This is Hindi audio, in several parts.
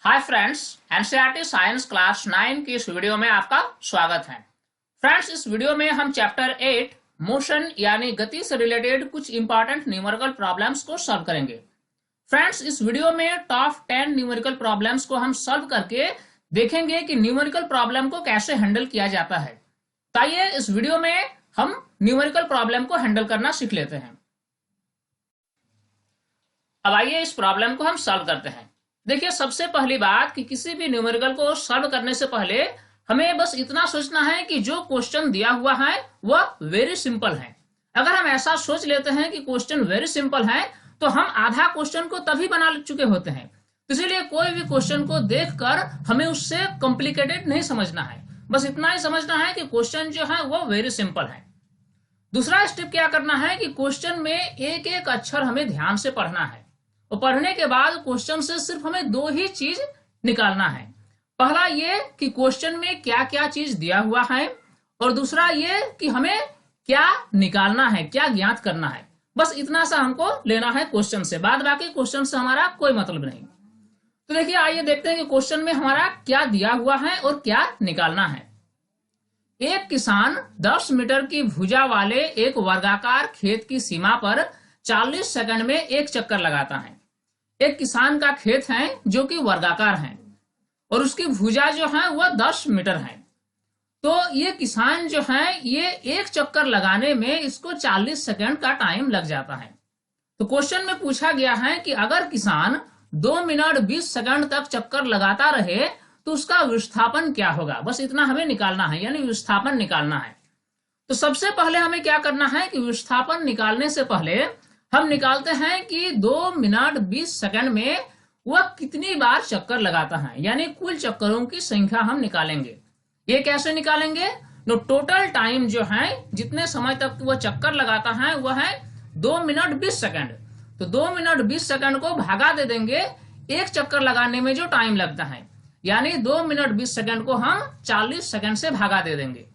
Hi friends, NCERT science class 9 की इस वीडियो में आपका स्वागत है। फ्रेंड्स, इस वीडियो में हम चैप्टर 8 मोशन यानी गति से रिलेटेड कुछ इंपॉर्टेंट न्यूमेरिकल प्रॉब्लम्स को सॉल्व करेंगे। फ्रेंड्स, इस वीडियो में टॉप 10 न्यूमेरिकल प्रॉब्लम्स को हम सॉल्व करके देखेंगे कि न्यूमेरिकल प्रॉब्लम को कैसे हैंडल किया जाता है। तो आइए इस वीडियो में हम न्यूमेरिकल प्रॉब्लम को हैंडल करना सीख लेते हैं। अब आइए इस प्रॉब्लम को हम सॉल्व करते हैं। देखिए, सबसे पहली बात कि किसी भी न्यूमेरिकल को सॉल्व करने से पहले हमें बस इतना सोचना है कि जो क्वेश्चन दिया हुआ है वह वेरी सिंपल है। अगर हम ऐसा सोच लेते हैं कि क्वेश्चन वेरी सिंपल है तो हम आधा क्वेश्चन को तभी बना चुके होते हैं। इसीलिए कोई भी क्वेश्चन को देखकर हमें उससे कॉम्प्लिकेटेड नहीं समझना है, बस इतना ही समझना है कि क्वेश्चन जो है वो वेरी सिंपल है। दूसरा स्टेप क्या करना है कि क्वेश्चन में एक एक अक्षर हमें ध्यान से पढ़ना है और पढ़ने के बाद क्वेश्चन से सिर्फ हमें दो ही चीज निकालना है। पहला ये कि क्वेश्चन में क्या क्या चीज दिया हुआ है और दूसरा ये कि हमें क्या निकालना है, क्या ज्ञात करना है। बस इतना सा हमको लेना है क्वेश्चन से, बाद बाकी क्वेश्चन से हमारा कोई मतलब नहीं। तो देखिए, आइए देखते हैं कि क्वेश्चन में हमारा क्या दिया हुआ है और क्या निकालना है। एक किसान 10 मीटर की भुजा वाले एक वर्गाकार खेत की सीमा पर 40 सेकंड में एक चक्कर लगाता है। एक किसान का खेत है जो कि वर्गाकार है और उसकी भुजा जो है वह 10 मीटर है। तो ये किसान जो है ये एक चक्कर लगाने में इसको 40 सेकंड का टाइम लग जाता है। तो क्वेश्चन में पूछा गया है कि अगर किसान 2 मिनट 20 सेकंड तक चक्कर लगाता रहे तो उसका विस्थापन क्या होगा। बस इतना हमें निकालना है, यानी विस्थापन निकालना है। तो सबसे पहले हमें क्या करना है कि विस्थापन निकालने से पहले हम निकालते हैं कि 2 मिनट 20 सेकंड में वह कितनी बार चक्कर लगाता है, यानी कुल चक्करों की संख्या हम निकालेंगे। ये कैसे निकालेंगे? तो टोटल टाइम जो है, जितने समय तक वह चक्कर लगाता है वह है 2 मिनट 20 सेकंड। तो 2 मिनट 20 सेकंड को भागा दे देंगे एक चक्कर लगाने में जो टाइम लगता है, यानी 2 मिनट 20 सेकंड को हम 40 सेकंड से भागा दे देंगे।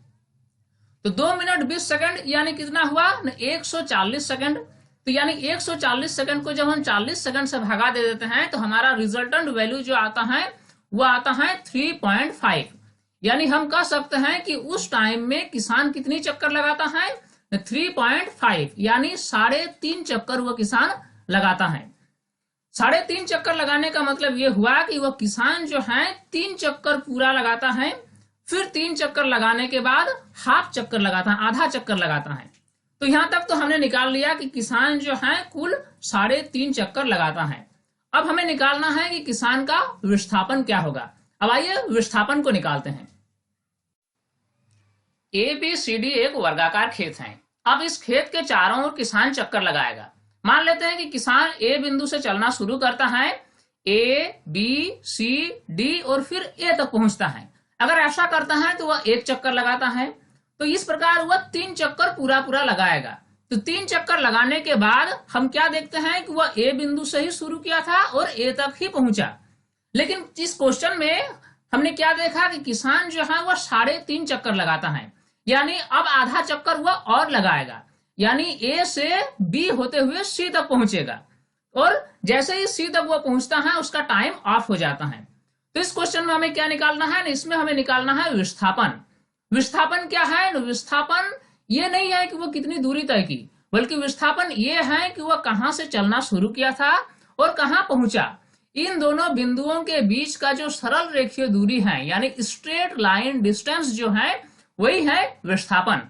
तो 2 मिनट 20 सेकंड यानी कितना हुआ? 140 सेकंड। तो यानी 140 सेकंड को जब हम 40 सेकंड से भागा दे देते हैं तो हमारा रिजल्टेंट वैल्यू जो आता है वो आता है 3.5। यानी हम कह सकते हैं कि उस टाइम में किसान कितनी चक्कर लगाता है? 3.5, यानी 3.5 चक्कर वह किसान लगाता है। 3.5 चक्कर लगाने का मतलब ये हुआ कि वह किसान जो है 3 चक्कर पूरा लगाता है, फिर 3 चक्कर लगाने के बाद हाफ चक्कर लगाता है, आधा चक्कर लगाता है। तो यहां तक तो हमने निकाल लिया कि किसान जो है कुल 3.5 चक्कर लगाता है। अब हमें निकालना है कि किसान का विस्थापन क्या होगा। अब आइए विस्थापन को निकालते हैं। ABCD एक वर्गाकार खेत है। अब इस खेत के चारों ओर किसान चक्कर लगाएगा। मान लेते हैं कि किसान A बिंदु से चलना शुरू करता है, ABCD और फिर A तक पहुंचता है। अगर ऐसा करता है तो वह एक चक्कर लगाता है। तो इस प्रकार वह 3 चक्कर पूरा पूरा लगाएगा। तो 3 चक्कर लगाने के बाद हम क्या देखते हैं कि वह A बिंदु से ही शुरू किया था और A तक ही पहुंचा। लेकिन इस क्वेश्चन में हमने क्या देखा कि किसान जो है वह 3.5 चक्कर लगाता है, यानी अब आधा चक्कर वह और लगाएगा, यानी A से B होते हुए C तक पहुंचेगा और जैसे ही C तक वह पहुंचता है उसका टाइम ऑफ हो जाता है। तो इस क्वेश्चन में हमें क्या निकालना है? इसमें हमें निकालना है विस्थापन। विस्थापन क्या है? विस्थापन ये नहीं है कि वो कितनी दूरी तय की, बल्कि विस्थापन ये है कि वह कहां से चलना शुरू किया था और कहां पहुंचा। इन दोनों बिंदुओं के बीच का जो सरल रेखीय दूरी है, यानी स्ट्रेट लाइन डिस्टेंस जो है, वही है विस्थापन।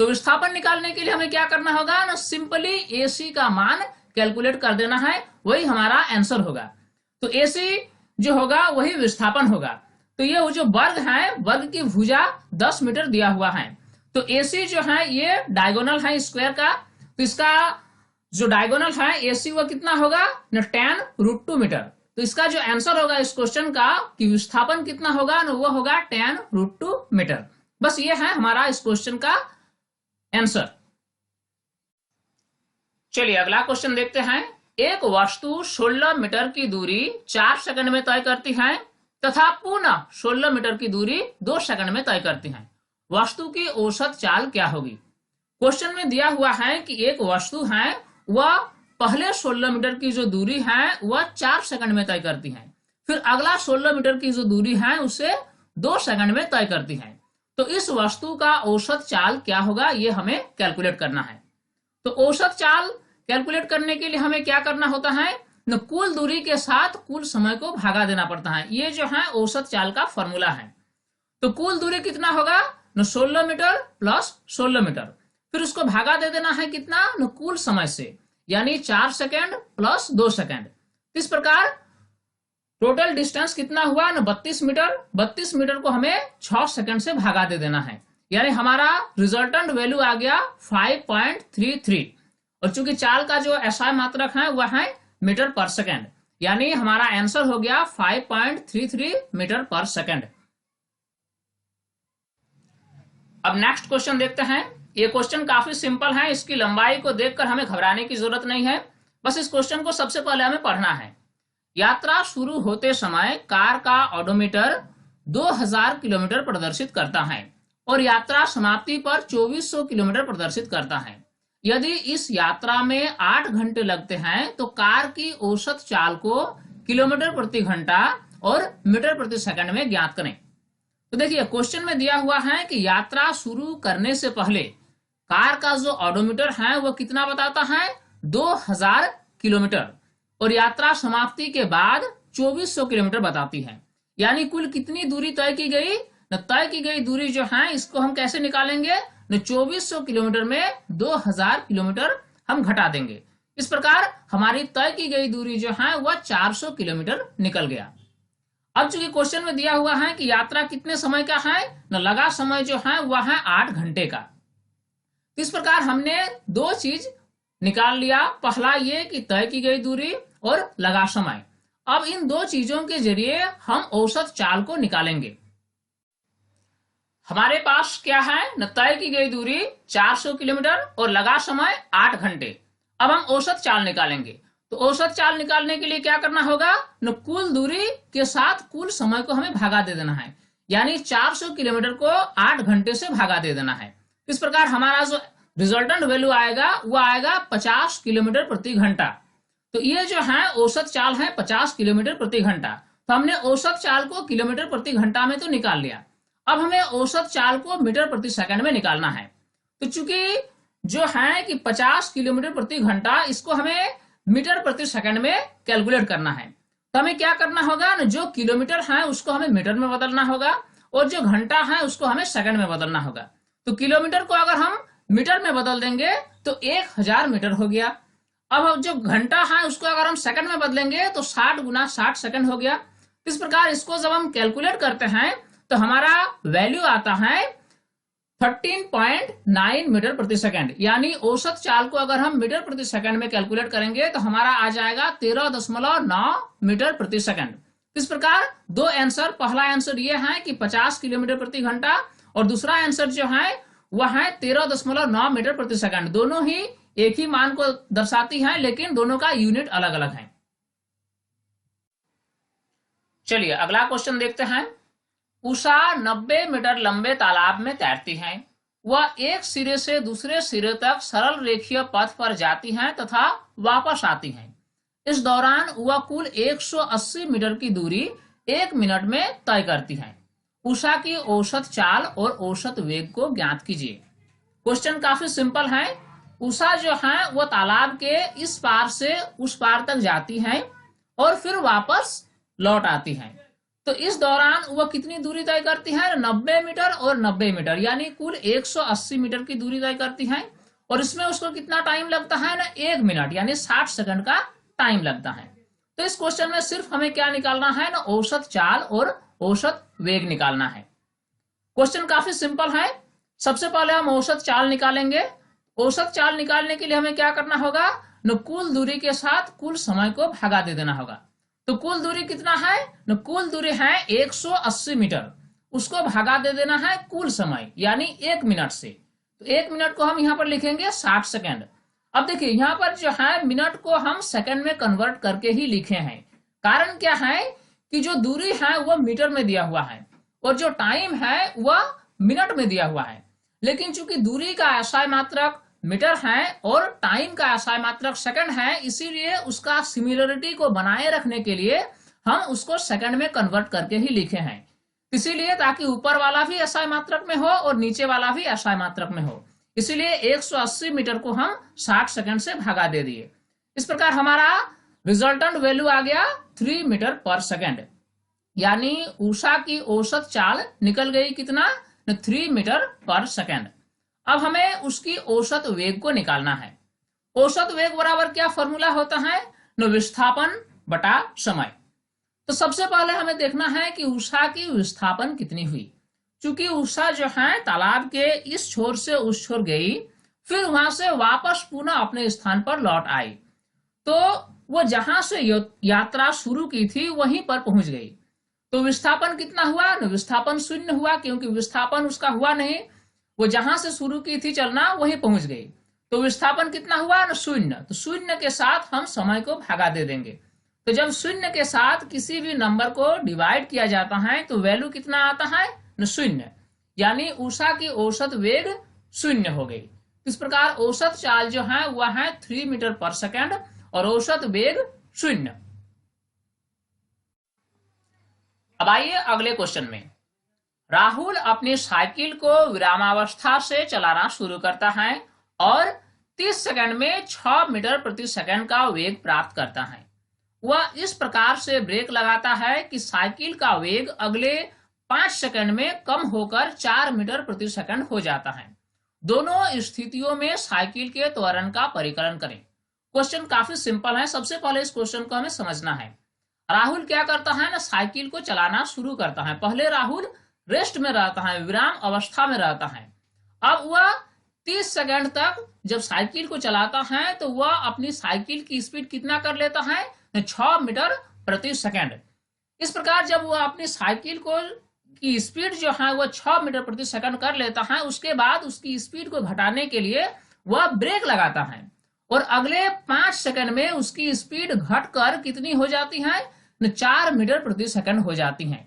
तो विस्थापन निकालने के लिए हमें क्या करना होगा ना, सिंपली AC का मान कैलकुलेट कर देना है, वही हमारा आंसर होगा। तो AC जो होगा वही विस्थापन होगा। तो ये वो जो वर्ग है, वर्ग की भुजा 10 मीटर दिया हुआ है। तो AC जो है ये डायगोनल है स्क्वायर का, तो इसका जो डायगोनल है AC वो कितना होगा? 10√2 मीटर। तो इसका जो आंसर होगा इस क्वेश्चन का कि विस्थापन कितना होगा ना, वो होगा 10√2 मीटर। बस ये है हमारा इस क्वेश्चन का आंसर। चलिए अगला क्वेश्चन देखते हैं। एक वस्तु 16 मीटर की दूरी 4 सेकंड में तय करती है तथा पुनः 16 मीटर की दूरी 2 सेकंड में तय करती है। वस्तु की औसत चाल क्या होगी? क्वेश्चन में दिया हुआ है कि एक वस्तु है वह पहले 16 मीटर की जो दूरी है वह 4 सेकंड में तय करती है, फिर अगला 16 मीटर की जो दूरी है उसे 2 सेकंड में तय करती है। तो इस वस्तु का औसत चाल क्या होगा, ये हमें कैलकुलेट करना है। तो औसत चाल कैलकुलेट करने के लिए हमें क्या करना होता है न, कुल दूरी के साथ कुल समय को भागा देना पड़ता है। ये जो है औसत चाल का फॉर्मूला है। तो कुल दूरी कितना होगा न, 16 मीटर प्लस 16 मीटर, फिर उसको भागा दे देना है कितना न, कुल समय से, यानी 4 सेकेंड प्लस 2 सेकेंड। इस प्रकार टोटल डिस्टेंस कितना हुआ न, 32 मीटर। 32 मीटर को हमें 6 सेकंड से भागा दे देना है, यानी हमारा रिजल्टेंट वैल्यू आ गया 5.33। और चूंकि चाल का जो एसआई मात्रक है वह है मीटर पर सेकंड, यानी हमारा आंसर हो गया 5.33 मीटर पर सेकंड। अब नेक्स्ट क्वेश्चन देखते हैं। ये क्वेश्चन काफी सिंपल है, इसकी लंबाई को देखकर हमें घबराने की जरूरत नहीं है। बस इस क्वेश्चन को सबसे पहले हमें पढ़ना है। यात्रा शुरू होते समय कार का ऑडोमीटर 2000 किलोमीटर प्रदर्शित करता है और यात्रा समाप्ति पर 2400 किलोमीटर प्रदर्शित करता है। यदि इस यात्रा में 8 घंटे लगते हैं तो कार की औसत चाल को किलोमीटर प्रति घंटा और मीटर प्रति सेकंड में ज्ञात करें। तो देखिए क्वेश्चन में दिया हुआ है कि यात्रा शुरू करने से पहले कार का जो ऑडोमीटर है वो कितना बताता है, 2000 किलोमीटर, और यात्रा समाप्ति के बाद 2400 किलोमीटर बताती है। यानी कुल कितनी दूरी तय की गई न, तय की गई दूरी जो है इसको हम कैसे निकालेंगे न, 2400 किलोमीटर में 2000 किलोमीटर हम घटा देंगे। इस प्रकार हमारी तय की गई दूरी जो है वह 400 किलोमीटर निकल गया। अब चूंकि क्वेश्चन में दिया हुआ है कि यात्रा कितने समय का है न, लगा समय जो है वह है 8 घंटे का। इस प्रकार हमने 2 चीज निकाल लिया, पहला ये कि तय की गई दूरी और लगा समय। अब इन 2 चीजों के जरिए हम औसत चाल को निकालेंगे। हमारे पास क्या है न, तय की गई दूरी 400 किलोमीटर और लगा समय 8 घंटे। अब हम औसत चाल निकालेंगे। तो औसत चाल निकालने के लिए क्या करना होगा न, कुल दूरी के साथ कुल समय को हमें भागा दे देना है, यानी 400 किलोमीटर को 8 घंटे से भागा दे देना है। इस प्रकार हमारा जो रिजल्टेंट वैल्यू आएगा वो आएगा 50 किलोमीटर प्रति घंटा। तो ये जो है औसत चाल है 50 किलोमीटर प्रति घंटा। तो हमने औसत चाल को किलोमीटर प्रति घंटा में तो निकाल लिया, अब हमें औसत चाल को मीटर प्रति सेकंड में निकालना है। तो चूंकि जो है कि 50 किलोमीटर प्रति घंटा, इसको हमें मीटर प्रति सेकंड में कैलकुलेट करना है। तो हमें क्या करना होगा न, जो किलोमीटर है उसको हमें मीटर में बदलना होगा और जो घंटा है उसको हमें सेकंड में बदलना होगा। तो किलोमीटर को अगर हम मीटर में बदल देंगे तो 1000 मीटर हो गया। अब जो घंटा है उसको अगर हम सेकंड में बदलेंगे तो 60 गुना 60 सेकंड हो गया। इस प्रकार इसको जब हम कैलकुलेट करते हैं तो हमारा वैल्यू आता है 13.9 मीटर प्रति सेकंड, यानी औसत चाल को अगर हम मीटर प्रति सेकंड में कैलकुलेट करेंगे तो हमारा आ जाएगा 13.9 मीटर प्रति सेकंड। इस प्रकार 2 आंसर, पहला आंसर ये है कि 50 किलोमीटर प्रति घंटा और दूसरा आंसर जो है वह है 13.9 मीटर प्रति सेकंड। दोनों ही एक ही मान को दर्शाती हैं, लेकिन दोनों का यूनिट अलग अलग है। चलिए अगला क्वेश्चन देखते हैं। उषा 90 मीटर लंबे तालाब में तैरती है। वह एक सिरे से दूसरे सिरे तक सरल रेखीय पथ पर जाती है तथा वापस आती है। इस दौरान वह कुल 180 मीटर की दूरी 1 मिनट में तय करती है। उषा की औसत चाल और औसत वेग को ज्ञात कीजिए। क्वेश्चन काफी सिंपल है। उषा जो है वो तालाब के इस पार से उस पार तक जाती है और फिर वापस लौट आती है। तो इस दौरान वह कितनी दूरी तय करती है, 90 मीटर और 90 मीटर, यानी कुल 180 मीटर की दूरी तय करती है। और इसमें उसको कितना टाइम लगता है ना, 1 मिनट, यानी 60 सेकंड का टाइम लगता है। तो इस क्वेश्चन में सिर्फ हमें क्या निकालना है ना, औसत चाल और औसत वेग निकालना है। क्वेश्चन काफी सिंपल है। सबसे पहले हम औसत चाल निकालेंगे। औसत चाल निकालने के लिए हमें क्या करना होगा न, कुल दूरी के साथ कुल समय को भागा दे देना होगा। तो कुल दूरी कितना है न, कुल दूरी है 180 मीटर, उसको भागा दे देना है कुल समय यानी 1 मिनट से। तो 1 मिनट को हम यहाँ पर लिखेंगे 60 सेकंड। अब देखिए यहाँ पर जो है मिनट को हम सेकंड में कन्वर्ट करके ही लिखे हैं। कारण क्या है कि जो दूरी है वह मीटर में दिया हुआ है और जो टाइम है वह मिनट में दिया हुआ है। लेकिन चूंकि दूरी का एसआई मात्रक मीटर है और टाइम का एसआई मात्रक सेकंड है, इसीलिए उसका सिमिलरिटी को बनाए रखने के लिए हम उसको सेकंड में कन्वर्ट करके ही लिखे हैं, इसीलिए ताकि ऊपर वाला भी एसआई मात्रक में हो और नीचे वाला भी एसआई मात्रक में हो। इसीलिए 180 मीटर को हम 60 सेकंड से भागा दे दिए। इस प्रकार हमारा रिजल्टेंट वैल्यू आ गया 3 मीटर पर सेकंड, यानी उषा की औसत चाल निकल गई कितना, 3 मीटर पर सेकंड। अब हमें उसकी औसत वेग को निकालना है। औसत वेग बराबर क्या फॉर्मूला होता है, विस्थापन बटा समय। तो सबसे पहले हमें देखना है कि उषा की विस्थापन कितनी हुई। चूंकि उषा जो है तालाब के इस छोर से उस छोर गई, फिर वहां से वापस पुनः अपने स्थान पर लौट आई, तो वो जहां से यात्रा शुरू की थी वहीं पर पहुंच गई। तो विस्थापन कितना हुआ, विस्थापन 0 हुआ, क्योंकि विस्थापन उसका हुआ नहीं, वो जहां से शुरू की थी चलना वहीं पहुंच गई। तो विस्थापन कितना हुआ, 0। तो 0 के साथ हम समय को भागा दे देंगे। तो जब 0 के साथ किसी भी नंबर को डिवाइड किया जाता है तो वैल्यू कितना आता है, 0, यानी उषा की औसत वेग 0 हो गई। इस प्रकार औसत चाल जो है वह है 3 मीटर पर सेकंड और औसत वेग 0। अब आइए अगले क्वेश्चन में। राहुल अपनी साइकिल को विरामावस्था से चलाना शुरू करता है और 30 सेकंड में 6 मीटर प्रति सेकंड का वेग प्राप्त करता है। वह इस प्रकार से ब्रेक लगाता है कि साइकिल का वेग अगले 5 सेकंड में कम होकर 4 मीटर प्रति सेकंड हो जाता है। दोनों स्थितियों में साइकिल के त्वरण का परिकलन करें। क्वेश्चन काफी सिंपल है। सबसे पहले इस क्वेश्चन को हमें समझना है। राहुल क्या करता है ना, साइकिल को चलाना शुरू करता है। पहले राहुल रेस्ट में रहता है, विराम अवस्था में रहता है। अब वह 30 सेकंड तक जब साइकिल को चलाता है तो वह अपनी साइकिल की स्पीड कितना कर लेता है, 6 मीटर प्रति सेकंड। इस प्रकार जब वह अपनी साइकिल को की स्पीड जो है वह 6 मीटर प्रति सेकंड कर लेता है, उसके बाद उसकी स्पीड को घटाने के लिए वह ब्रेक लगाता है और अगले 5 सेकंड में उसकी स्पीड घटकर कितनी हो जाती है, 4 मीटर प्रति सेकंड हो जाती है।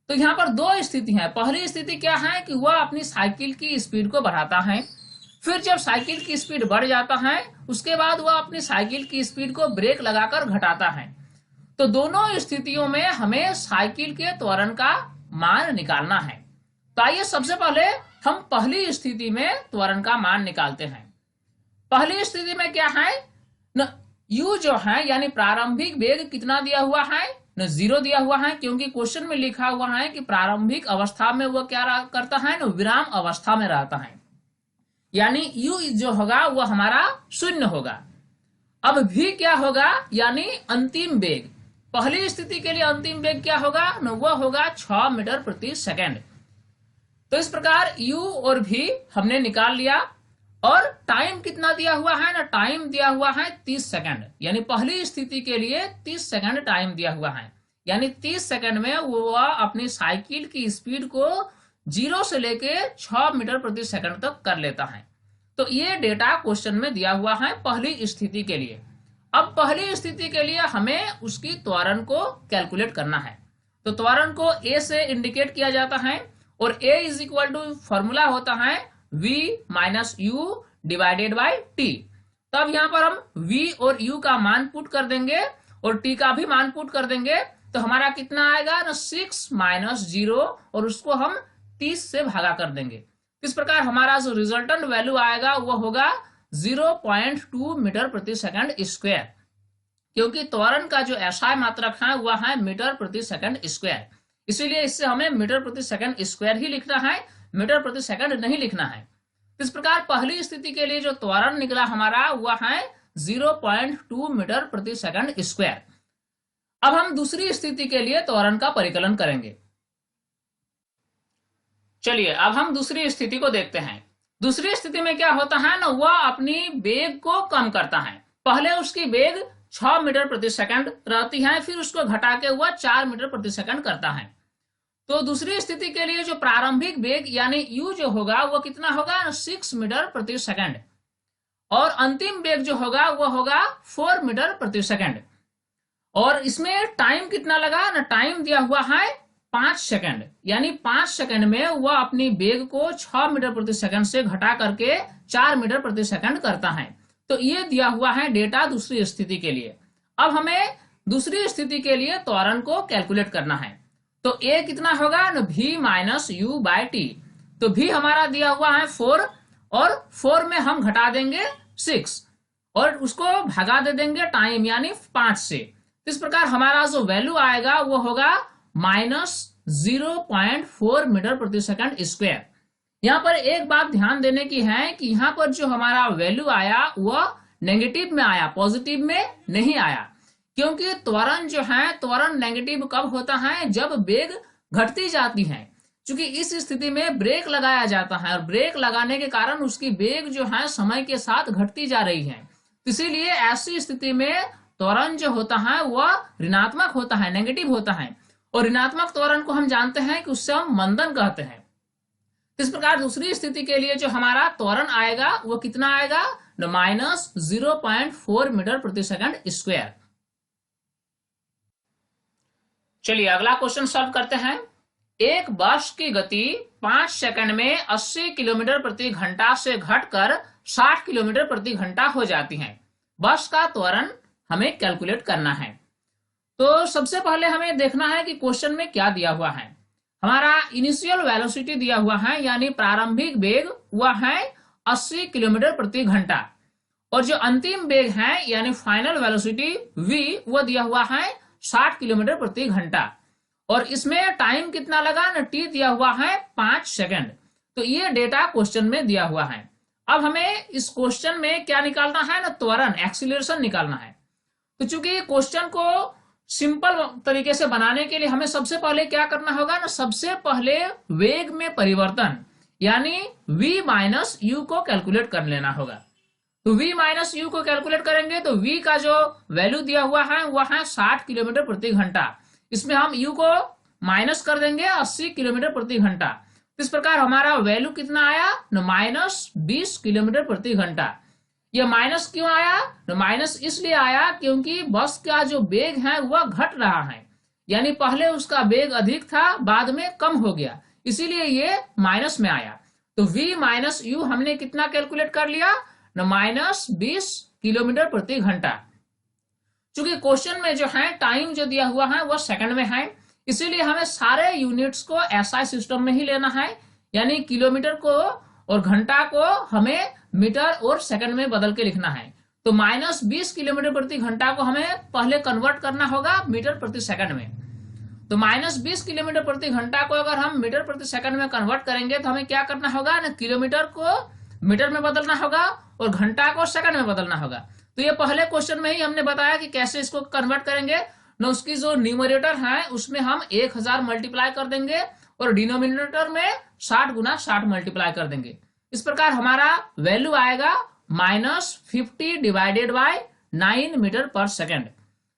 तो यहाँ पर दो स्थिति है। पहली स्थिति क्या है कि वह अपनी साइकिल की स्पीड को बढ़ाता है, फिर जब साइकिल की स्पीड बढ़ जाता है उसके बाद वह अपनी साइकिल की स्पीड को ब्रेक लगाकर घटाता है। तो दोनों स्थितियों में हमें साइकिल के त्वरण का मान निकालना है। तो आइए सबसे पहले हम पहली स्थिति में त्वरण का मान निकालते हैं। पहली स्थिति में क्या है न, u जो है यानी प्रारंभिक वेग कितना दिया हुआ है, 0 दिया हुआ है, क्योंकि क्वेश्चन में लिखा हुआ है कि प्रारंभिक अवस्था में वह क्या करता है, विराम अवस्था में रहता है, यानी u जो होगा वह हमारा 0 होगा। अब v क्या होगा, यानी अंतिम वेग। पहली स्थिति के लिए अंतिम वेग क्या होगा, वह होगा 6 मीटर प्रति सेकंड। तो इस प्रकार u और v हमने निकाल लिया। और टाइम कितना दिया हुआ है ना, टाइम दिया हुआ है 30 सेकंड, यानी पहली स्थिति के लिए 30 सेकंड टाइम दिया हुआ है, यानी 30 सेकंड में वह अपनी साइकिल की स्पीड को 0 से लेके 6 मीटर प्रति सेकंड तक कर लेता है। तो ये डेटा क्वेश्चन में दिया हुआ है पहली स्थिति के लिए। अब पहली स्थिति के लिए हमें उसकी त्वरण को कैलकुलेट करना है। तो त्वरण को a से इंडिकेट किया जाता है और a is equal to formula होता है v minus u divided by t. तब यहाँ पर हम v और u का मान पुट कर देंगे और t का भी मान पुट कर देंगे। तो हमारा कितना आएगा ना, 6 माइनस 0 और उसको हम 30 से भागा कर देंगे। इस प्रकार हमारा जो रिजल्टेंट वैल्यू आएगा वह होगा 0.2 मीटर प्रति सेकंड स्क्वायर, क्योंकि त्वरण का जो एसआई मात्रक है वह है मीटर प्रति सेकंड स्क्वायर। इसीलिए इससे हमें मीटर प्रति सेकंड स्क्वायर ही लिखना है, मीटर प्रति सेकंड नहीं लिखना है। इस प्रकार पहली स्थिति के लिए जो त्वरण निकला हमारा वह है 0.2 मीटर प्रति सेकंड स्क्वायर। अब हम दूसरी स्थिति के लिए त्वरण का परिकलन करेंगे। चलिए अब हम दूसरी स्थिति को देखते हैं। दूसरी स्थिति में क्या होता है ना, वह अपनी वेग को कम करता है। पहले उसकी वेग 6 मीटर प्रति सेकंड रहती है, फिर उसको घटा के वह 4 मीटर प्रति सेकंड करता है। तो दूसरी स्थिति के लिए जो प्रारंभिक वेग यानी u जो होगा वो कितना होगा, 6 मीटर प्रति सेकंड, और अंतिम वेग जो होगा वो होगा 4 मीटर प्रति सेकंड। और इसमें टाइम कितना लगा ना, टाइम दिया हुआ है 5 सेकंड, यानी 5 सेकंड में वह अपनी वेग को 6 मीटर प्रति सेकंड से घटा करके 4 मीटर प्रति सेकंड करता है। तो ये दिया हुआ है डेटा दूसरी स्थिति के लिए। अब हमें दूसरी स्थिति के लिए त्वरण को कैलकुलेट करना है। तो ए कितना होगा ना, v minus u by t. तो v हमारा दिया हुआ है 4 और 4 में हम घटा देंगे 6 और उसको भगा दे देंगे टाइम यानी 5 से। इस प्रकार हमारा जो वैल्यू आएगा वो होगा -0.4 मीटर प्रति सेकंड स्क्वायर। यहाँ पर एक बात ध्यान देने की है कि यहाँ पर जो हमारा वैल्यू आया वह नेगेटिव में आया, पॉजिटिव में नहीं आया, क्योंकि त्वरण जो है, त्वरण नेगेटिव कब होता है, जब वेग घटती जाती है। क्योंकि इस स्थिति में ब्रेक लगाया जाता है और ब्रेक लगाने के कारण उसकी वेग जो है समय के साथ घटती जा रही है। इसीलिए ऐसी स्थिति में त्वरण जो होता है वह ऋणात्मक होता है, नेगेटिव होता है। और ऋणात्मक त्वरण को हम जानते हैं कि उससे हम मंदन कहते हैं। इस प्रकार दूसरी स्थिति के लिए जो हमारा त्वरण आएगा वो कितना आएगा, -0.4 मीटर प्रति सेकंड स्क्वायर। चलिए अगला क्वेश्चन सॉल्व करते हैं। एक बस की गति 5 सेकंड में 80 किलोमीटर प्रति घंटा से घटकर 60 किलोमीटर प्रति घंटा हो जाती है। बस का त्वरण हमें कैलकुलेट करना है। तो सबसे पहले हमें देखना है कि क्वेश्चन में क्या दिया हुआ है। हमारा इनिशियल वेलोसिटी दिया हुआ है, यानी प्रारंभिक वेग वह है 80 किलोमीटर प्रति घंटा, और जो अंतिम वेग है यानी फाइनल वेलोसिटी v वो दिया हुआ है 60 किलोमीटर प्रति घंटा। और इसमें टाइम कितना लगा ना, t दिया हुआ है 5 सेकंड। तो ये डेटा क्वेश्चन में दिया हुआ है। अब हमें इस क्वेश्चन में क्या निकालना है ना, त्वरण, एक्सीलरेशन निकालना है। तो चूंकि क्वेश्चन को सिंपल तरीके से बनाने के लिए हमें सबसे पहले क्या करना होगा ना, सबसे पहले वेग में परिवर्तन यानी v माइनस यू को कैलकुलेट कर लेना होगा। तो v माइनस यू को कैलकुलेट करेंगे तो v का जो वैल्यू दिया हुआ है वह है 60 किलोमीटर प्रति घंटा। इसमें हम u को माइनस कर देंगे 80 किलोमीटर प्रति घंटा। इस प्रकार हमारा वैल्यू कितना आया ना, -20 किलोमीटर प्रति घंटा। ये माइनस क्यों आया? माइनस इसलिए आया क्योंकि बस का जो वेग है वह घट रहा है, यानी पहले उसका वेग अधिक था, बाद में कम हो गया, इसीलिए ये माइनस में आया। तो v माइनस यू हमने कितना कैलकुलेट कर लिया ना, -20 किलोमीटर प्रति घंटा। चूंकि क्वेश्चन में जो है टाइम जो दिया हुआ है वह सेकंड में है, इसीलिए हमें सारे यूनिट्स को एसआई सिस्टम में ही लेना है, यानी किलोमीटर को और घंटा को हमें मीटर और सेकंड में बदल के लिखना है। तो -20 किलोमीटर प्रति घंटा को हमें पहले कन्वर्ट करना होगा मीटर प्रति सेकंड में। तो -20 किलोमीटर प्रति घंटा को अगर हम मीटर प्रति सेकंड में कन्वर्ट करेंगे तो हमें क्या करना होगा ना, किलोमीटर को मीटर में बदलना होगा और घंटा को सेकंड में बदलना होगा। तो ये पहले क्वेश्चन में ही हमने बताया कि कैसे इसको कन्वर्ट करेंगे ना। उसकी जो न्यूमरेटर है उसमें हम 1000 मल्टीप्लाई कर देंगे और डिनोमिनेटर में 60 गुना 60 मल्टीप्लाई कर देंगे। इस प्रकार हमारा वैल्यू आएगा -50 divided by 9 metre per second.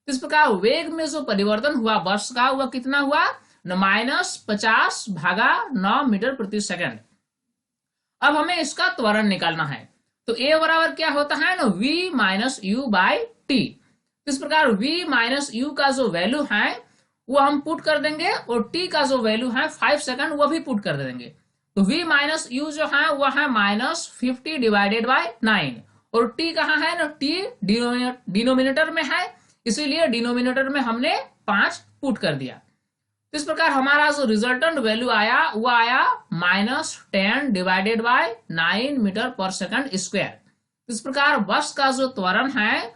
इस प्रकार वेग में जो परिवर्तन हुआ बस का वह कितना हुआ न, -50/9 मीटर प्रति सेकंड। अब हमें इसका त्वरण निकालना है। तो a बराबर क्या होता है ना, v minus u by t. इस प्रकार v माइनस यू का जो वैल्यू है वो हम पुट कर देंगे और t का जो वैल्यू है 5 सेकंड वो भी पुट कर देंगे। तो v माइनस यू जो है वो है -50 डिवाइडेड बाय 9 और t कहाँ है ना, t डिनोमिनेटर में है, इसीलिए डिनोमिनेटर में हमने 5 पुट कर दिया। इस प्रकार हमारा जो रिजल्टेंट वैल्यू आया वो आया -10 divided by 9 metre per second square. इस प्रकार बस का जो त्वरण है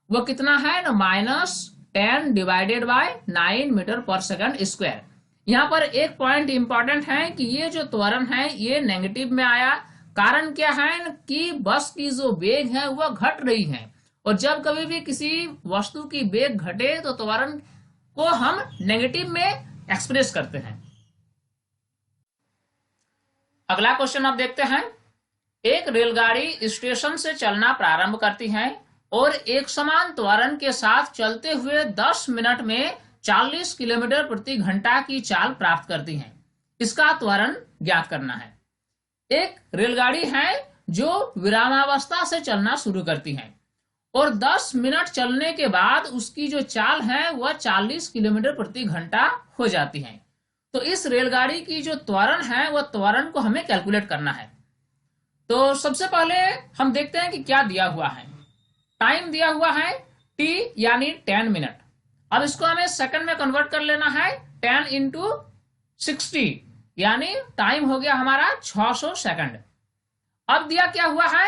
वो कितना है ना, -10 divided by 9 metre per second square. यहाँ पर एक पॉइंट इंपॉर्टेंट है कि ये जो त्वरण है ये नेगेटिव में आया। कारण क्या है कि बस की जो वेग है वह घट रही है, और जब कभी भी किसी वस्तु की वेग घटे तो त्वरण को हम नेगेटिव में एक्सप्रेस करते हैं। अगला क्वेश्चन आप देखते हैं। एक रेलगाड़ी स्टेशन से चलना प्रारंभ करती है और एक समान त्वरण के साथ चलते हुए 10 मिनट में 40 किलोमीटर प्रति घंटा की चाल प्राप्त करती है। इसका त्वरण ज्ञात करना है। एक रेलगाड़ी है जो विरामावस्था से चलना शुरू करती है और 10 मिनट चलने के बाद उसकी जो चाल है वह 40 किलोमीटर प्रति घंटा हो जाती है। तो इस रेलगाड़ी की जो त्वरण है वह त्वरण को हमें कैलकुलेट करना है। तो सबसे पहले हम देखते हैं कि क्या दिया हुआ है। टाइम दिया हुआ है t यानी 10 मिनट। अब इसको हमें सेकंड में कन्वर्ट कर लेना है 10 इंटू 60, यानी टाइम हो गया हमारा 600 सेकंड। अब दिया क्या हुआ है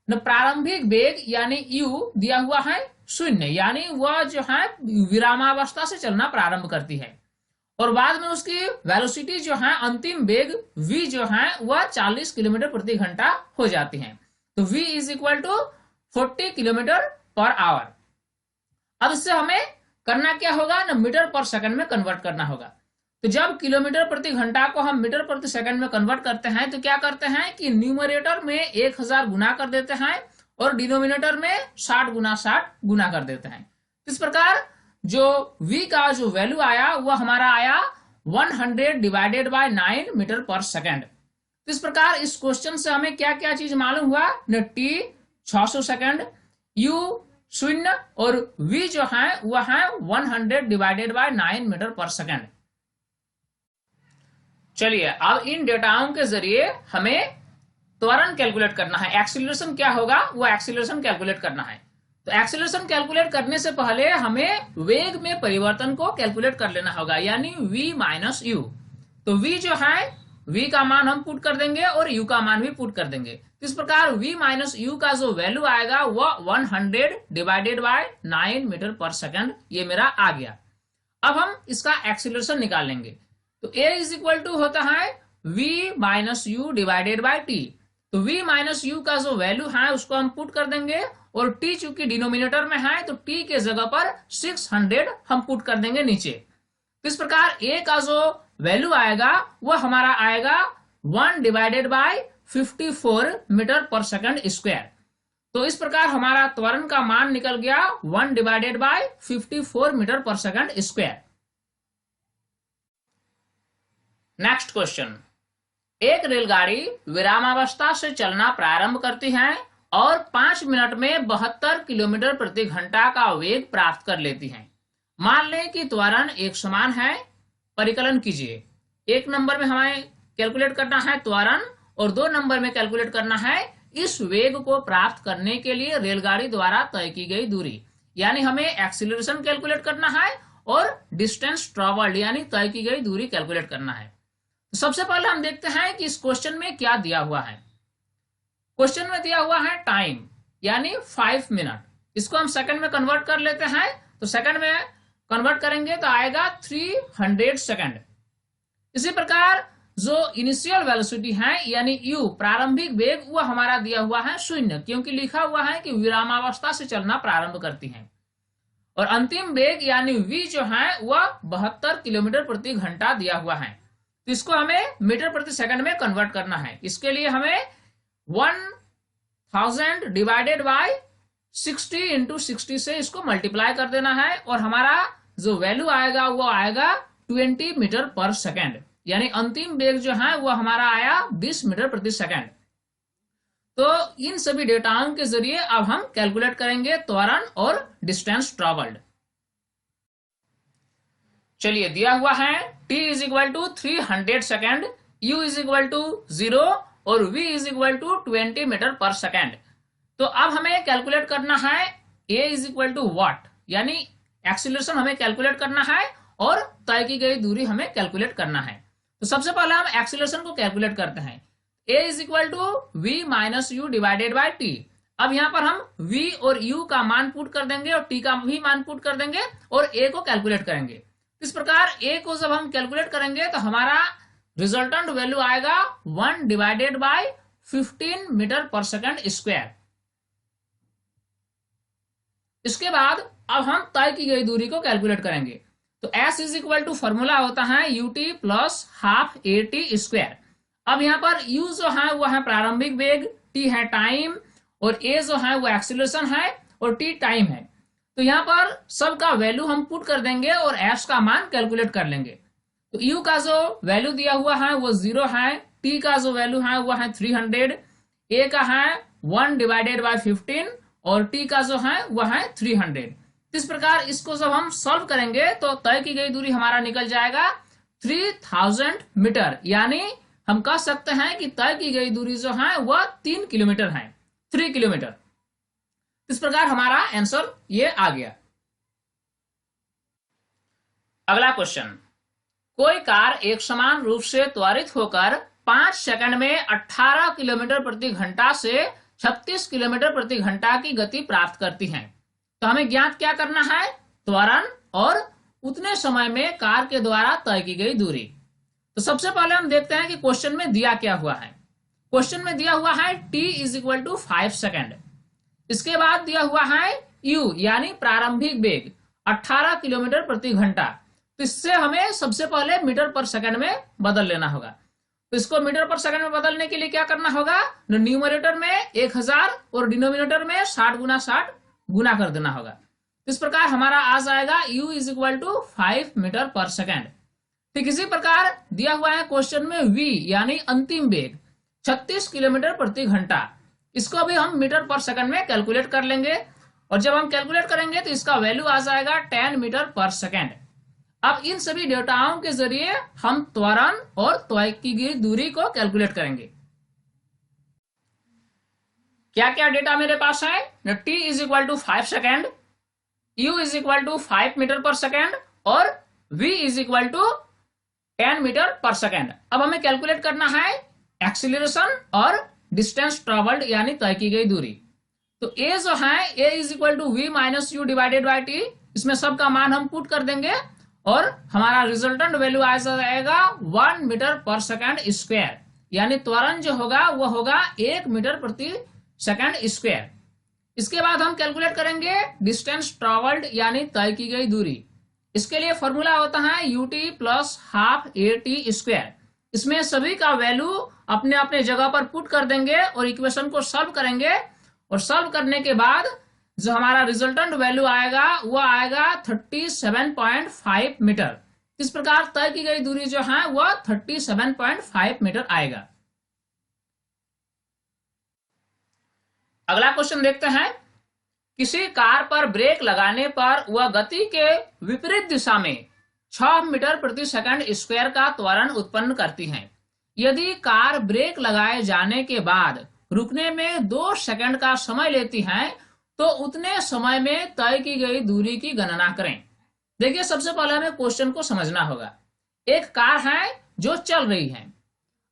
न, प्रारंभिक वेग यानी u दिया हुआ है 0, यानी वह जो है विरामावस्था से चलना प्रारंभ करती है, और बाद में उसकी वेलोसिटी जो है अंतिम वेग v जो है वह 40 किलोमीटर प्रति घंटा हो जाती है। तो v is equal to 40 kilometre per hour. अब इससे हमें करना क्या होगा न, मीटर पर सेकंड में कन्वर्ट करना होगा। तो जब किलोमीटर प्रति घंटा को हम मीटर प्रति सेकंड में कन्वर्ट करते हैं तो क्या करते हैं कि न्यूमरेटर में 1000 गुना कर देते हैं और डिनोमिनेटर में 60 गुना 60 गुना कर देते हैं। इस प्रकार जो v का जो वैल्यू आया वह हमारा आया 100 divided by 9 metre per second. इस प्रकार इस क्वेश्चन से हमें क्या क्या चीज मालूम हुआ न, t 600 सेकंड, u 0 और v जो है वह है 100 divided by 9 metre per second. चलिए अब इन डेटाओं के जरिए हमें त्वरण कैलकुलेट करना है। एक्सीलरेशन क्या होगा वो एक्सीलरेशन कैलकुलेट करना है। तो एक्सीलरेशन कैलकुलेट करने से पहले हमें वेग में परिवर्तन को कैलकुलेट कर लेना होगा, यानी v माइनस यू। तो v जो है v का मान हम पुट कर देंगे और u का मान भी पुट कर देंगे। इस प्रकार v माइनस यू का जो वैल्यू आएगा वह 100 divided by 9 metre per second, ये मेरा आ गया। अब हम इसका एक्सीलरेशन निकालेंगे। तो a इज इक्वल टू होता है v minus u divided bye t. तो v माइनस यू का जो वैल्यू है उसको हम पुट कर देंगे, और t चूंकि डिनोमिनेटर में है तो t के जगह पर 600 हम पुट कर देंगे नीचे। तो इस प्रकार a का जो वैल्यू आएगा वह हमारा आएगा 1 divided by 54 metre per second square. तो इस प्रकार हमारा त्वरण का मान निकल गया 1 divided by 54 metre per second square. Next question, एक रेलगाड़ी विरामावस्था से चलना प्रारंभ करती है और 5 मिनट में 72 किलोमीटर प्रति घंटा का वेग प्राप्त कर लेती है। मान लें कि त्वरण एक समान है। परिकलन कीजिए। 1 नंबर में हमें कैलकुलेट करना है त्वरण और 2 नंबर में कैलकुलेट करना है इस वेग को प्राप्त करने के लिए रेलगाड़ी द्वारा तय की गई दूरी, यानी हमें एक्सीलरेशन कैलकुलेट करना है और डिस्टेंस ट्रेवल्ड यानी तय की गई दूरी कैलकुलेट करना है। तो सबसे पहले हम देखते हैं कि इस क्वेश्चन में क्या दिया हुआ है। क्वेश्चन में दिया हुआ है टाइम यानी 5 मिनट। इसको हम सेकंड में कन्वर्ट कर लेते हैं। तो सेकंड में कन्वर्ट करेंगे तो आएगा 300 सेकंड। इसी प्रकार जो इनिशियल वेलोसिटी है यानी u प्रारंभिक वेग वो हमारा दिया हुआ है 0, क्योंकि लिखा हुआ है कि विरामावस्था से चलना प्रारंभ करती है। और अंतिम वेग यानी v जो है वह 72 किलोमीटर प्रति घंटा दिया हुआ है। तो इसको हमें मीटर प्रति सेकंड में कन्वर्ट करना है। इसके लिए हमें 1000 डिवाइडेड बाय 60 इंटू 60 से इसको मल्टीप्लाई कर देना है, और हमारा जो वैल्यू आएगा वो आएगा 20 मीटर पर सेकंड, यानी अंतिम वेग जो है वो हमारा आया 20 मीटर प्रति सेकंड। तो इन सभी डेटाओं के जरिए अब हम कैलकुलेट करेंगे त्वरण और डिस्टेंस ट्रेवल्ड। चलिए दिया हुआ है t is equal to 300 second, u is equal to 0 और v is equal to 20 metre per second. तो अब हमें कैलकुलेट करना है a is equal to what, यानी एक्सीलरेशन हमें कैलकुलेट करना है और तय की गई दूरी हमें कैलकुलेट करना है। तो सबसे पहले हम एक्सीलरेशन को कैलकुलेट करते हैं। a is equal to v minus u divided by t। अब यहाँ पर हम v और u का मान पुट कर देंगे और t का भी मान पुट कर देंगे और a को कैलकुलेट करेंगे। इस प्रकार a को जब हम कैलकुलेट करेंगे तो हमारा रिजल्टेंट वैल्यू आएगा 1 divided by 15 metre per second square. इसके बाद अब हम तय की गई दूरी को कैलकुलेट करेंगे। तो s is equal to formula होता है ut plus half at square. अब यहाँ पर u जो है वो है प्रारंभिक वेग, t है टाइम और a जो है वो एक्सीलरेशन है और t टाइम है। तो यहाँ पर सबका वैल्यू हम पुट कर देंगे और s का मान कैलकुलेट कर लेंगे। तो u का जो वैल्यू दिया हुआ है वो 0 है, t का जो वैल्यू है वो है 300, a का है 1 डिवाइडेड बाय 15 और t का जो है वो है 300। इस प्रकार इसको जब हम सॉल्व करेंगे तो तय की गई दूरी हमारा निकल जाएगा 3000 मीटर, यानी हम कह सकते हैं कि तय की गई दूरी जो है वह 3 किलोमीटर है, 3 किलोमीटर। इस प्रकार हमारा आंसर ये आ गया। अगला क्वेश्चन, कोई कार एक समान रूप से त्वरित होकर 5 सेकंड में 18 किलोमीटर प्रति घंटा से 36 किलोमीटर प्रति घंटा की गति प्राप्त करती है। तो हमें ज्ञात क्या करना है? त्वरण और उतने समय में कार के द्वारा तय की गई दूरी। तो सबसे पहले हम देखते हैं कि क्वेश्चन में दिया क्या हुआ है। क्वेश्चन में दिया हुआ है t is equal to 5 second. इसके बाद दिया हुआ है u यानी प्रारंभिक वेग 18 किलोमीटर प्रति घंटा। तो इससे हमें सबसे पहले मीटर पर सेकंड में बदल लेना होगा। तो इसको मीटर पर सेकंड में बदलने के लिए क्या करना होगा? न्यूमरेटर में 1000 और डिनोमिनेटर में 60 गुना 60 गुना कर देना होगा। इस प्रकार हमारा आ जाएगा u is equal to 5 metre per second. ठीक इसी प्रकार दिया हुआ है क्वेश्चन में v यानी अंतिम वेग 36 किलोमीटर प्रति घंटा। इसको भी हम मीटर पर सेकंड में कैलकुलेट कर लेंगे और जब हम कैलकुलेट करेंगे तो इसका वैल्यू आ जाएगा 10 मीटर पर सेकंड। अब इन सभी डेटाओं के जरिए हम त्वरण और तय की गई दूरी को कैलकुलेट करेंगे। क्या क्या डेटा मेरे पास है? t is equal to 5 second, u is equal to 5 metre per second और v is equal to 10 metre per second. अब हमें कैलकुलेट करना है एक्सीलरेशन और डिस्टेंस ट्रेवल्ड यानी तय की गई दूरी। तो a जो है a is equal to v minus u divided by t. इसमें सबका मान हम पुट कर देंगे और हमारा रिजल्टेंट वैल्यू आ जाएगा 1 मीटर पर सेकेंड स्क्वायर, यानी त्वरण जो होगा वो होगा 1 मीटर प्रति सेकेंड स्क्वायर। इसके बाद हम कैलकुलेट करेंगे डिस्टेंस ट्रेवल्ड यानी तय की गई दूरी। इसके लिए फॉर्मूला होता है ut plus half at square. इसमें सभी का वैल्यू अपने अपने जगह पर पुट कर देंगे और इक्वेशन को सॉल्व करेंगे और सॉल्व करने के बाद जो हमारा रिजल्टेंट वैल्यू आएगा वो आएगा 37.5 मीटर। इस प्रकार तय की गई दूरी जो है वो 37.5 मीटर आएगा। अगला क्वेश्चन देखते हैं, किसी कार पर ब्रेक लगाने पर वह गति के विपरीत दिशा में 6 मीटर प्रति सेकंड स्क्वायर का त्वरण उत्पन्न करती है। यदि कार ब्रेक लगाए जाने के बाद रुकने में 2 सेकंड का समय लेती है तो उतने समय में तय की गई दूरी की गणना करें। देखिए सबसे पहले हमें क्वेश्चन को समझना होगा। एक कार है जो चल रही है।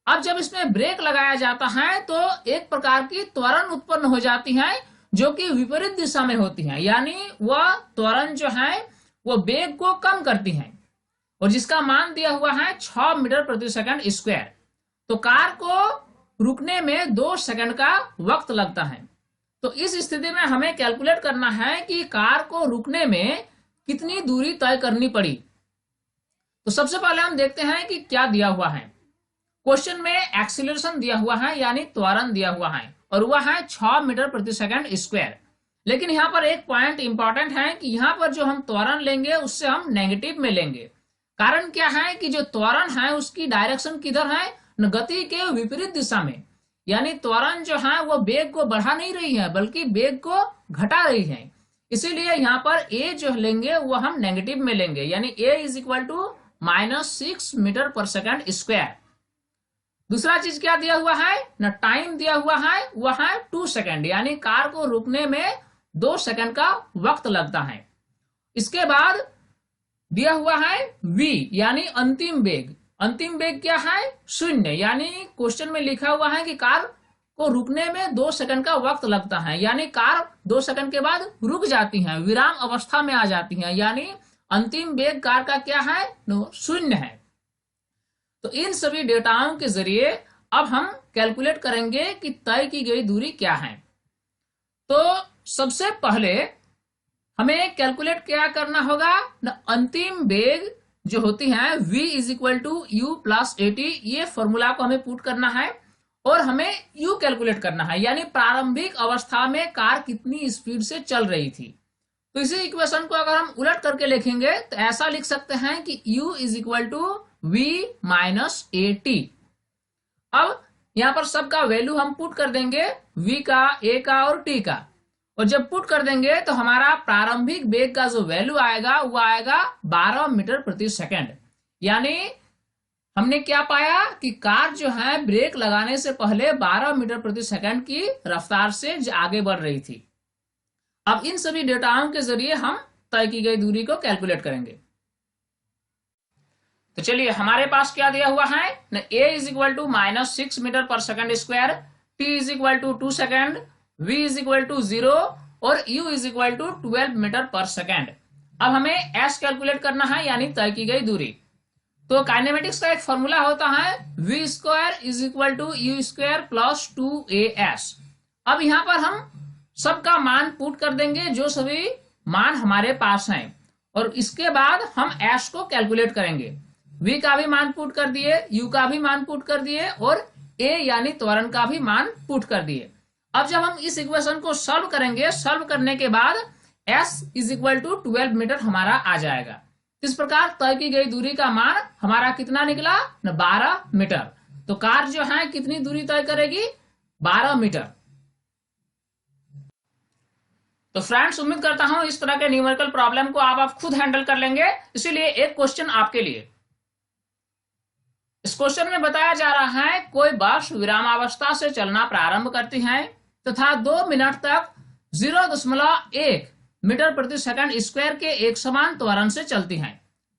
अब जब इसमें ब्रेक लगाया जाता है तो एक प्रकार की त्वरण उत्पन्न हो जाती है जो कि विपरीत दिशा में होती है, यानी वह त्वरण जो है वो वेग को कम करती है और जिसका मान दिया हुआ है 6 मीटर प्रति सेकंड स्क्वायर। तो कार को रुकने में 2 सेकंड का वक्त लगता है। तो इस स्थिति में हमें कैलकुलेट करना है कि कार को रुकने में कितनी दूरी तय करनी पड़ी। तो सबसे पहले हम देखते हैं कि क्या दिया हुआ है। क्वेश्चन में एक्सीलरेशन दिया हुआ है यानी त्वरण दिया हुआ है और वह है 6 मीटर प्रति सेकंड स्क्वायर। लेकिन यहाँ पर एक पॉइंट इंपॉर्टेंट है कि यहाँ पर जो हम त्वरण लेंगे उससे हम नेगेटिव में लेंगे। कारण क्या है कि जो त्वरण है उसकी डायरेक्शन किधर है? गति के विपरीत दिशा में, यानी त्वरण जो है वो वेग को बढ़ा नहीं रही है बल्कि वेग को घटा रही है। इसीलिए यहाँ पर a जो लेंगे वो हम नेगेटिव में लेंगे, यानी a is equal to -6 metre per second square. दूसरा चीज क्या दिया हुआ है ना, टाइम दिया हुआ है वह है 2 सेकंड, यानी कार को रुकने में 2 सेकंड का वक्त लगता है। इसके बाद दिया हुआ है v यानी अंतिम वेग। अंतिम वेग क्या है? 0, यानी क्वेश्चन में लिखा हुआ है कि कार को रुकने में 2 सेकंड का वक्त लगता है, यानी कार 2 सेकंड के बाद रुक जाती है, विराम अवस्था में आ जाती है, यानी अंतिम वेग कार का क्या है? 0 है। तो इन सभी डेटाओं के जरिए अब हम कैलकुलेट करेंगे कि तय की गई दूरी क्या है। तो सबसे पहले हमें कैलकुलेट क्या करना होगा ना, अंतिम वेग जो होती है v is equal to u plus a t, ये फॉर्मूला को हमें पुट करना है और हमें u कैलकुलेट करना है, यानी प्रारंभिक अवस्था में कार कितनी स्पीड से चल रही थी। तो इसी इक्वेशन को अगर हम उलट करके लिखेंगे तो ऐसा लिख सकते हैं कि u is equal to v minus a t. अब यहाँ पर सबका वैल्यू हम पुट कर देंगे, v का, a का और t का, और जब पुट कर देंगे तो हमारा प्रारंभिक वेग का जो वैल्यू आएगा वो आएगा 12 मीटर प्रति सेकंड। यानी हमने क्या पाया कि कार जो है ब्रेक लगाने से पहले 12 मीटर प्रति सेकंड की रफ्तार से आगे बढ़ रही थी। अब इन सभी डेटाओं के जरिए हम तय की गई दूरी को कैलकुलेट करेंगे। तो चलिए हमारे पास क्या दिया हुआ है न, a is equal to -6 metre per second square, t is equal to 2 second, v is equal to 0 और u is equal to 12 metre per second. अब हमें s कैलकुलेट करना है, यानी तय की गई दूरी। तो काइनेमेटिक्स का एक फॉर्मूला होता है v square is equal to u square plus 2as। अब यहाँ पर हम सबका मान पुट कर देंगे, जो सभी मान हमारे पास हैं, और इसके बाद हम s को कैलकुलेट करेंगे। v का भी मान पुट कर दिए, u का भी मान पुट कर दिए और a यानी त्वरण का भी मान पुट कर दिए। अब जब हम इस इक्वेशन को सॉल्व करेंगे, सॉल्व करने के बाद s is equal to 12 metre हमारा आ जाएगा। इस प्रकार तय की गई दूरी का मान हमारा कितना निकला न, 12 मीटर। तो कार जो है कितनी दूरी तय करेगी, 12 मीटर। तो फ्रेंड्स उम्मीद करता हूं इस तरह के न्यूमेरिकल प्रॉब्लम को आप खुद हैंडल कर लेंगे। इसीलिए एक क्वेश्चन आपके लिए। इस क्वेश्चन में बताया जा रहा है कोई बस विरामावस्था से चलना प्रारंभ करती है तथा 2 मिनट तक 0.1 मीटर प्रति सेकंड स्क्वायर के एक समान त्वरण से चलती हैं।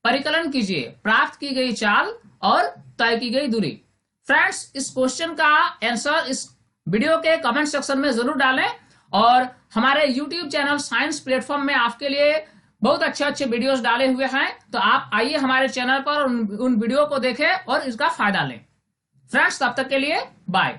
परिकलन कीजिए प्राप्त की गई चाल और तय की गई दूरी। फ्रेंड्स इस क्वेश्चन का आंसर इस वीडियो के कमेंट सेक्शन में जरूर डालें, और हमारे YouTube चैनल साइंस प्लेटफॉर्म में आपके लिए बहुत अच्छे अच्छे वीडियोस डाले हुए हैं। तो आप आइए हमारे चैनल पर उन वीडियो को देखें और इसका फायदा लें। फ्रेंड्स तब तक के लिए बाय।